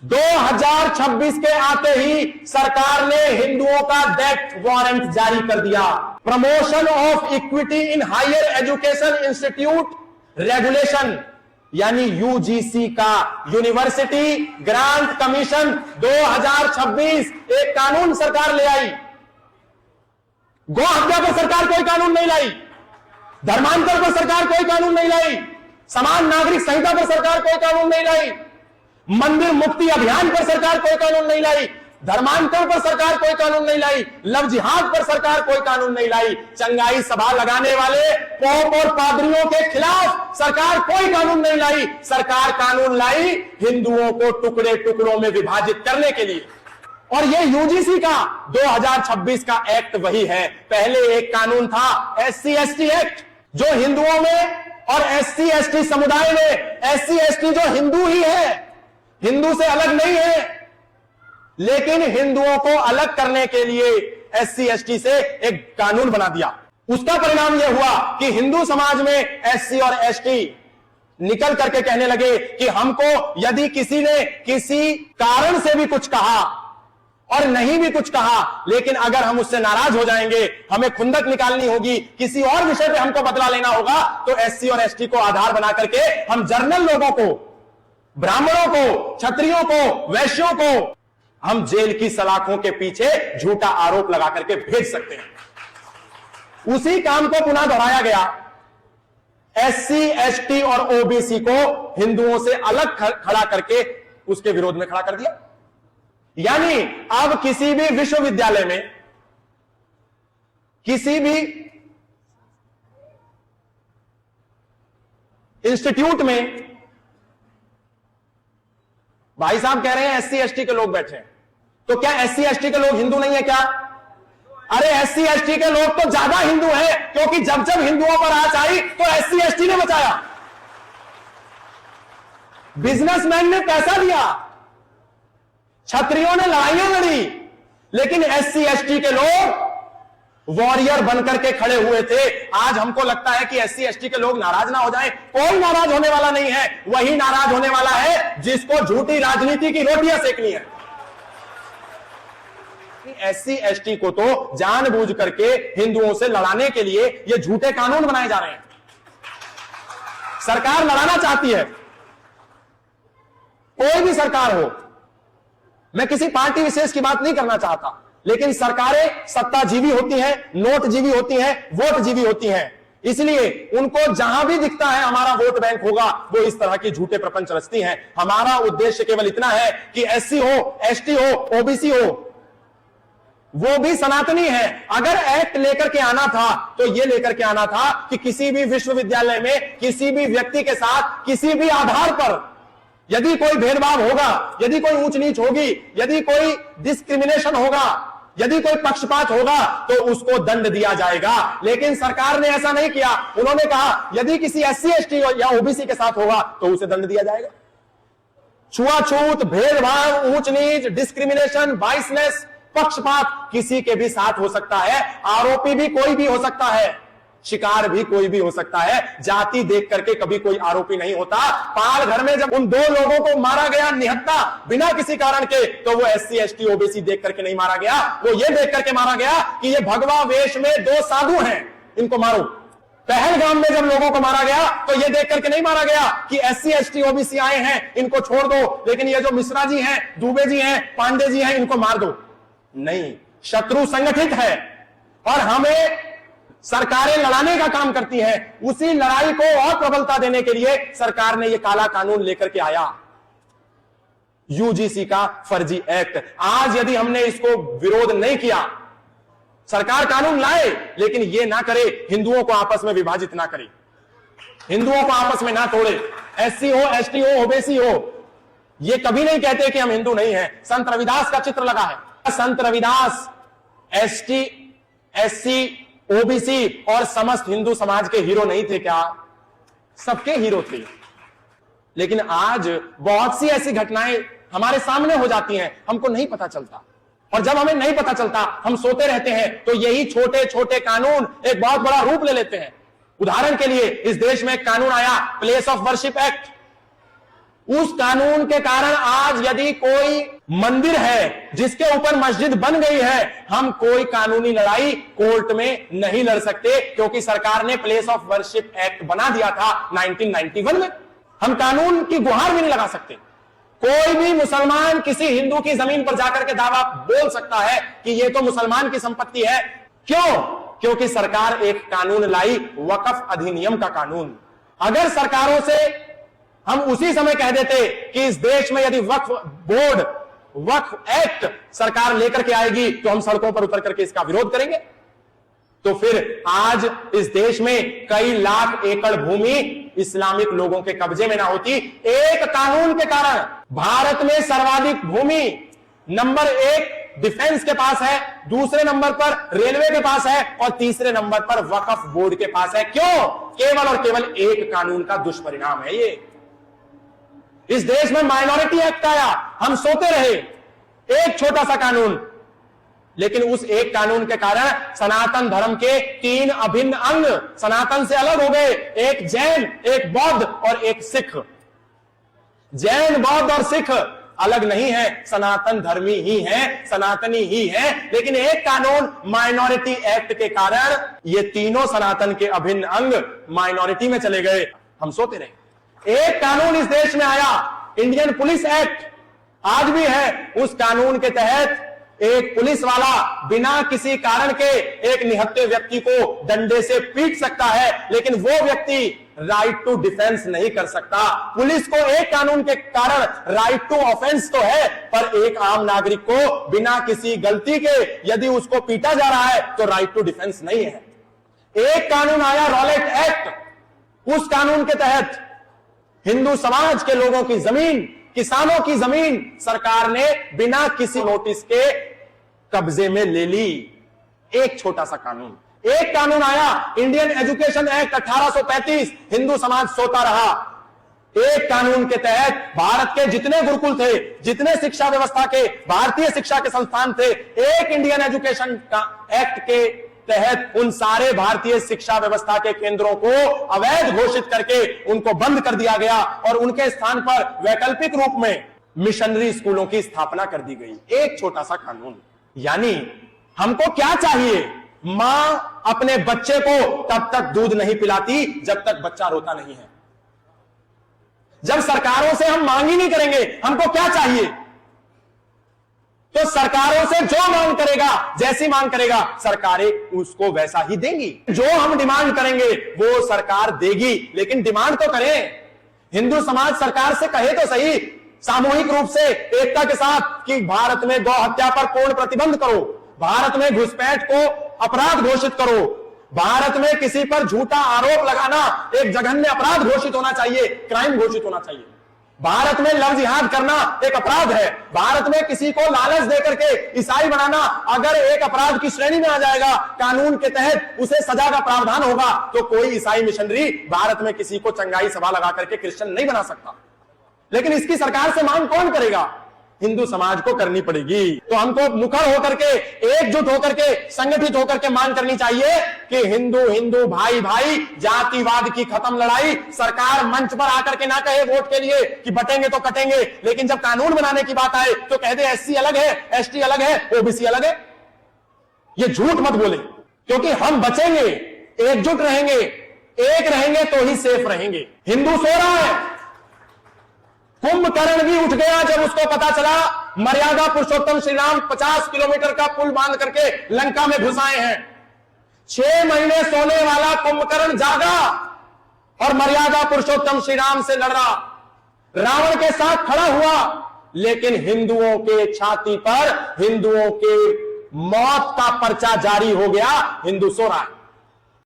2026 के आते ही सरकार ने हिंदुओं का डेथ वारंट जारी कर दिया। Promotion of equity in higher education institute regulation यानी यूजीसी का यूनिवर्सिटी ग्रांट कमीशन 2026 एक कानून सरकार ले आई। गौ हत्या पर सरकार कोई कानून नहीं लाई, धर्मांतर पर सरकार कोई कानून नहीं लाई, समान नागरिक संहिता पर सरकार कोई कानून नहीं लाई, मंदिर मुक्ति अभियान पर सरकार कोई कानून नहीं लाई, धर्मांतर पर सरकार कोई कानून नहीं लाई, लव जिहाद पर सरकार कोई कानून नहीं लाई, चंगाई सभा लगाने वाले पोप और पादरियों के खिलाफ सरकार कोई कानून नहीं लाई। सरकार कानून लाई हिंदुओं को टुकड़े टुकड़ों में विभाजित करने के लिए। और ये यूजीसी का 2026 का एक्ट वही है। पहले एक कानून था एससी एसटी एक्ट, जो हिंदुओं में और एससी एसटी समुदाय में, एससी एसटी जो हिंदू ही है, हिंदू से अलग नहीं है, लेकिन हिंदुओं को अलग करने के लिए एससी एसटी से एक कानून बना दिया। उसका परिणाम यह हुआ कि हिंदू समाज में एससी और एसटी निकल करके कहने लगे कि हमको यदि किसी ने किसी कारण से भी कुछ कहा और नहीं भी कुछ कहा, लेकिन अगर हम उससे नाराज हो जाएंगे, हमें खुंदक निकालनी होगी, किसी और विषय पे हमको बदला लेना होगा, तो एससी और एसटी को आधार बना करके हम जनरल लोगों को, ब्राह्मणों को, क्षत्रियों को, वैश्यों को हम जेल की सलाखों के पीछे झूठा आरोप लगा करके भेज सकते हैं। उसी काम को पुनः दोहराया गया। एससी एसटी और ओबीसी को हिंदुओं से अलग खड़ा करके उसके विरोध में खड़ा कर दिया। यानी अब किसी भी विश्वविद्यालय में, किसी भी इंस्टीट्यूट में भाई साहब कह रहे हैं एससी एसटी के लोग बैठे हैं, तो क्या एससी एसटी के लोग हिंदू नहीं है क्या? अरे एससी एसटी के लोग तो ज्यादा हिंदू हैं, क्योंकि जब जब हिंदुओं पर आंच आई तो एससी एसटी ने बचाया। बिजनेसमैन ने पैसा दिया, क्षत्रियों ने लड़ाइयां लड़ी, लेकिन एससी एसटी के लोग वॉरियर बनकर के खड़े हुए थे। आज हमको लगता है कि एससी एसटी के लोग नाराज ना हो जाएं। कोई नाराज होने वाला नहीं है। वही नाराज होने वाला है जिसको झूठी राजनीति की रोटियां सेकनी है। एससी एसटी को तो जानबूझ करके हिंदुओं से लड़ाने के लिए ये झूठे कानून बनाए जा रहे हैं। सरकार लड़ाना चाहती है, कोई भी सरकार हो, मैं किसी पार्टी विशेष की बात नहीं करना चाहता, लेकिन सरकारें सत्ताजीवी होती हैं, नोटजीवी होती हैं, वोटजीवी होती हैं। इसलिए उनको जहां भी दिखता है हमारा वोट बैंक होगा, वो इस तरह के झूठे प्रपंच रचती हैं। हमारा उद्देश्य केवल इतना है कि एससी हो, एसटी हो, ओबीसी हो, वो भी सनातनी है। अगर एक्ट लेकर के आना था तो ये लेकर के आना था कि किसी भी विश्वविद्यालय में किसी भी व्यक्ति के साथ किसी भी आधार पर यदि कोई भेदभाव होगा, यदि कोई ऊंच नीच होगी, यदि कोई डिस्क्रिमिनेशन होगा, यदि कोई पक्षपात होगा, तो उसको दंड दिया जाएगा। लेकिन सरकार ने ऐसा नहीं किया। उन्होंने कहा यदि किसी एससी एसटी या ओबीसी के साथ होगा तो उसे दंड दिया जाएगा। छुआछूत, भेदभाव, ऊंच नीच, डिस्क्रिमिनेशन, बाइसनेस, पक्षपात किसी के भी साथ हो सकता है। आरोपी भी कोई भी हो सकता है, शिकार भी कोई भी हो सकता है। जाति देख करके कभी कोई आरोपी नहीं होता। पाल घर में जब उन दो लोगों को मारा गया निहत्था बिना किसी कारण के, तो वो एससी एसटी ओबीसी देख करके नहीं मारा गया, वो ये देख करके मारा गया कि ये भगवा वेश में दो साधु हैं, इनको मारो। पहलगाम में जब लोगों को मारा गया तो ये देख करके नहीं मारा गया कि एससी एसटी ओबीसी आए हैं, इनको छोड़ दो, लेकिन ये जो मिश्रा जी हैं, दुबे जी हैं, पांडे जी हैं, इनको मार दो। नहीं, शत्रु संगठित है और हमें सरकारें लड़ाने का काम करती हैं। उसी लड़ाई को और प्रबलता देने के लिए सरकार ने यह काला कानून लेकर के आया, यूजीसी का फर्जी एक्ट। आज यदि हमने इसको विरोध नहीं किया, सरकार कानून लाए लेकिन यह ना करे हिंदुओं को आपस में विभाजित ना करे, हिंदुओं को आपस में ना तोड़े, एससी हो, एसटी हो, ओबीसी हो, ये कभी नहीं कहते कि हम हिंदू नहीं हैं। संत रविदास का चित्र लगा है। संत रविदास एसटी, एससी, ओबीसी और समस्त हिंदू समाज के हीरो नहीं थे क्या? सबके हीरो थे। लेकिन आज बहुत सी ऐसी घटनाएं हमारे सामने हो जाती हैं, हमको नहीं पता चलता। और जब हमें नहीं पता चलता, हम सोते रहते हैं, तो यही छोटे छोटे कानून एक बहुत बड़ा रूप ले लेते हैं। उदाहरण के लिए इस देश में एक कानून आया, प्लेस ऑफ वर्शिप एक्ट। उस कानून के कारण आज यदि कोई मंदिर है जिसके ऊपर मस्जिद बन गई है, हम कोई कानूनी लड़ाई कोर्ट में नहीं लड़ सकते, क्योंकि सरकार ने प्लेस ऑफ वर्शिप एक्ट बना दिया था 1991 में। हम कानून की गुहार भी नहीं लगा सकते। कोई भी मुसलमान किसी हिंदू की जमीन पर जाकर के दावा बोल सकता है कि यह तो मुसलमान की संपत्ति है। क्यों? क्योंकि सरकार एक कानून लाई, वक्फ अधिनियम का कानून। अगर सरकारों से हम उसी समय कह देते कि इस देश में यदि वक्फ बोर्ड, वक्फ एक्ट सरकार लेकर के आएगी तो हम सड़कों पर उतर करके इसका विरोध करेंगे, तो फिर आज इस देश में कई लाख एकड़ भूमि इस्लामिक लोगों के कब्जे में ना होती। एक कानून के कारण भारत में सर्वाधिक भूमि नंबर 1 डिफेंस के पास है, दूसरे नंबर पर रेलवे के पास है और तीसरे नंबर पर वक्फ बोर्ड के पास है। क्यों? केवल और केवल एक कानून का दुष्परिणाम है ये। इस देश में माइनॉरिटी एक्ट आया, हम सोते रहे, एक छोटा सा कानून, लेकिन उस एक कानून के कारण सनातन धर्म के 3 अभिन्न अंग सनातन से अलग हो गए, एक जैन, एक बौद्ध और एक सिख। जैन, बौद्ध और सिख अलग नहीं है, सनातन धर्मी ही है, सनातनी ही है। लेकिन एक कानून माइनॉरिटी एक्ट के कारण ये तीनों सनातन के अभिन्न अंग माइनॉरिटी में चले गए, हम सोते रहे। एक कानून इस देश में आया, इंडियन पुलिस एक्ट, आज भी है। उस कानून के तहत एक पुलिस वाला बिना किसी कारण के एक निहत्थे व्यक्ति को डंडे से पीट सकता है, लेकिन वो व्यक्ति राइट टू डिफेंस नहीं कर सकता। पुलिस को एक कानून के कारण राइट टू ऑफेंस तो है, पर एक आम नागरिक को बिना किसी गलती के यदि उसको पीटा जा रहा है तो राइट टू डिफेंस नहीं है। एक कानून आया, रॉलेट एक्ट, उस कानून के तहत हिंदू समाज के लोगों की जमीन, किसानों की जमीन सरकार ने बिना किसी नोटिस के कब्जे में ले ली। एक छोटा सा कानून। एक कानून आया, इंडियन एजुकेशन एक्ट 1835, हिंदू समाज सोता रहा। एक कानून के तहत भारत के जितने गुरुकुल थे, जितने शिक्षा व्यवस्था के भारतीय शिक्षा के संस्थान थे, एक इंडियन एजुकेशन का एक्ट के तहत उन सारे भारतीय शिक्षा व्यवस्था के केंद्रों को अवैध घोषित करके उनको बंद कर दिया गया और उनके स्थान पर वैकल्पिक रूप में मिशनरी स्कूलों की स्थापना कर दी गई। एक छोटा सा कानून। यानी हमको क्या चाहिए? मां अपने बच्चे को तब तक दूध नहीं पिलाती जब तक बच्चा रोता नहीं है। जब सरकारों से हम मांग ही नहीं करेंगे, हमको क्या चाहिए? तो सरकारों से जो मांग करेगा, जैसी मांग करेगा, सरकारें उसको वैसा ही देंगी। जो हम डिमांड करेंगे वो सरकार देगी, लेकिन डिमांड तो करें। हिंदू समाज सरकार से कहे तो सही, सामूहिक रूप से एकता के साथ, कि भारत में गौ हत्या पर पूर्ण प्रतिबंध करो, भारत में घुसपैठ को अपराध घोषित करो, भारत में किसी पर झूठा आरोप लगाना एक जघन्य अपराध घोषित होना चाहिए, क्राइम घोषित होना चाहिए। भारत में लव जिहाद करना एक अपराध है। भारत में किसी को लालच देकर के ईसाई बनाना अगर एक अपराध की श्रेणी में आ जाएगा, कानून के तहत उसे सजा का प्रावधान होगा, तो कोई ईसाई मिशनरी भारत में किसी को चंगाई सभा लगा करके क्रिश्चियन नहीं बना सकता। लेकिन इसकी सरकार से मांग कौन करेगा? हिंदू समाज को करनी पड़ेगी। तो हमको मुखर होकर के, एकजुट होकर के, संगठित होकर के मांग करनी चाहिए कि हिंदू हिंदू, भाई भाई, जातिवाद की खत्म लड़ाई। सरकार मंच पर आकर के ना कहे वोट के लिए कि बटेंगे तो कटेंगे, लेकिन जब कानून बनाने की बात आए तो कह दे एससी अलग है, एसटी अलग है, ओबीसी अलग है। ये झूठ मत बोले, क्योंकि हम बचेंगे, एकजुट रहेंगे, एक रहेंगे तो ही सेफ रहेंगे। हिंदू सो रहा है, कुंभकर्ण भी उठ गया जब उसको पता चला मर्यादा पुरुषोत्तम श्री राम 50 किलोमीटर का पुल बांध करके लंका में घुस आए हैं। 6 महीने सोने वाला कुंभकर्ण जागा और मर्यादा पुरुषोत्तम श्री राम से लड़ रहा, रावण के साथ खड़ा हुआ, लेकिन हिंदुओं के छाती पर हिंदुओं के मौत का पर्चा जारी हो गया। हिंदू सो रहा है।